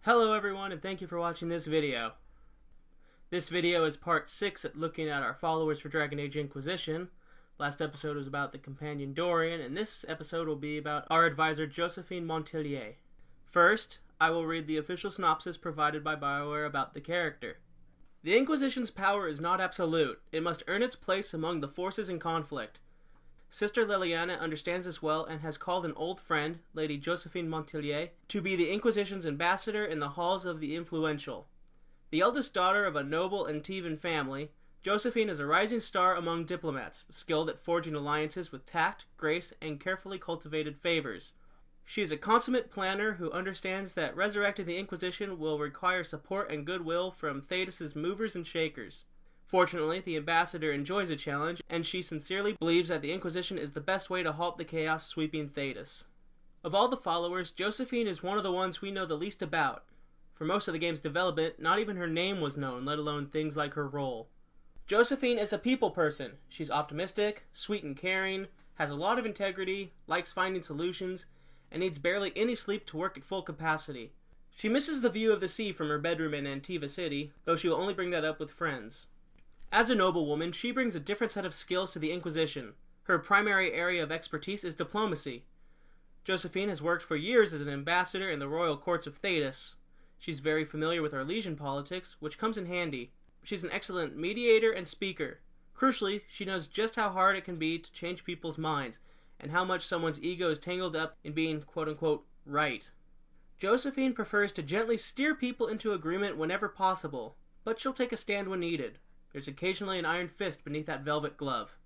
Hello everyone, and thank you for watching this video. This video is part 6 at looking at our followers for Dragon Age Inquisition. Last episode was about the companion Dorian, and this episode will be about our advisor Josephine Montilyet. First, I will read the official synopsis provided by Bioware about the character. The Inquisition's power is not absolute. It must earn its place among the forces in conflict. Sister Liliana understands this well and has called an old friend, Lady Josephine Montilyet, to be the Inquisition's ambassador in the halls of the influential. The eldest daughter of a noble Antivan family, Josephine is a rising star among diplomats, skilled at forging alliances with tact, grace, and carefully cultivated favors. She is a consummate planner who understands that resurrecting the Inquisition will require support and goodwill from Thedas' movers and shakers. Fortunately, the ambassador enjoys a challenge, and she sincerely believes that the Inquisition is the best way to halt the chaos sweeping Thedas. Of all the followers, Josephine is one of the ones we know the least about. For most of the game's development, not even her name was known, let alone things like her role. Josephine is a people person. She's optimistic, sweet and caring, has a lot of integrity, likes finding solutions, and needs barely any sleep to work at full capacity. She misses the view of the sea from her bedroom in Antiva City, though she will only bring that up with friends. As a noblewoman, she brings a different set of skills to the Inquisition. Her primary area of expertise is diplomacy. Josephine has worked for years as an ambassador in the royal courts of Thedas. She's very familiar with Arlesian politics, which comes in handy. She's an excellent mediator and speaker. Crucially, she knows just how hard it can be to change people's minds, and how much someone's ego is tangled up in being quote-unquote right. Josephine prefers to gently steer people into agreement whenever possible, but she'll take a stand when needed. There's occasionally an iron fist beneath that velvet glove.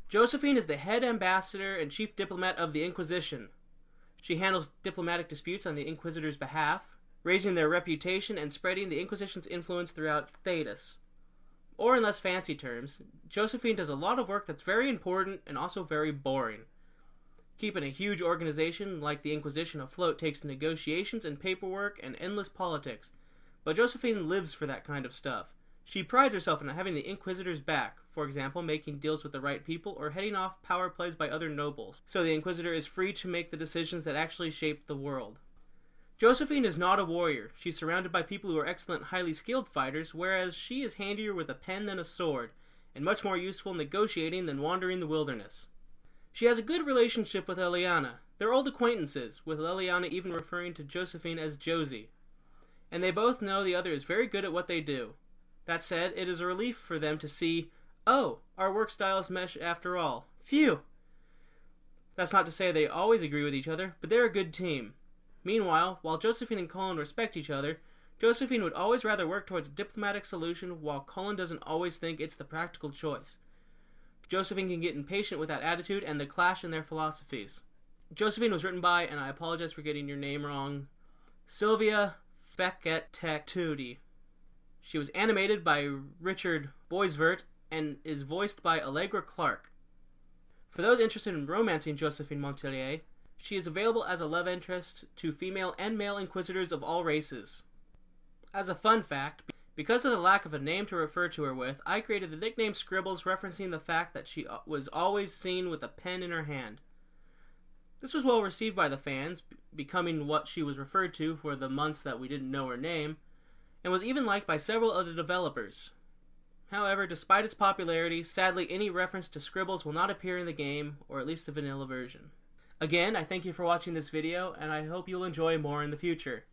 Josephine is the head ambassador and chief diplomat of the Inquisition. She handles diplomatic disputes on the Inquisitors' behalf, raising their reputation and spreading the Inquisition's influence throughout Thedas. Or in less fancy terms, Josephine does a lot of work that's very important and also very boring. Keeping a huge organization like the Inquisition afloat takes negotiations and paperwork and endless politics, but Josephine lives for that kind of stuff. She prides herself on having the Inquisitors back, for example, making deals with the right people or heading off power plays by other nobles, so the Inquisitor is free to make the decisions that actually shape the world. Josephine is not a warrior. She's surrounded by people who are excellent, highly skilled fighters, whereas she is handier with a pen than a sword, and much more useful negotiating than wandering the wilderness. She has a good relationship with Liliana. They're old acquaintances, with Liliana even referring to Josephine as Josie. And they both know the other is very good at what they do. That said, it is a relief for them to see, oh, our work styles mesh after all. Phew! That's not to say they always agree with each other, but they're a good team. Meanwhile, while Josephine and Colin respect each other, Josephine would always rather work towards a diplomatic solution, while Colin doesn't always think it's the practical choice. Josephine can get impatient with that attitude and the clash in their philosophies. Josephine was written by, and I apologize for getting your name wrong, Sylvia Fekete. She was animated by Richard Boisvert and is voiced by Allegra Clark. For those interested in romancing Josephine Montilyet, she is available as a love interest to female and male Inquisitors of all races. As a fun fact, because of the lack of a name to refer to her with, I created the nickname Scribbles, referencing the fact that she was always seen with a pen in her hand. This was well received by the fans, becoming what she was referred to for the months that we didn't know her name, and was even liked by several other developers. However, despite its popularity, sadly any reference to Scribbles will not appear in the game, or at least the vanilla version. Again, I thank you for watching this video, and I hope you'll enjoy more in the future.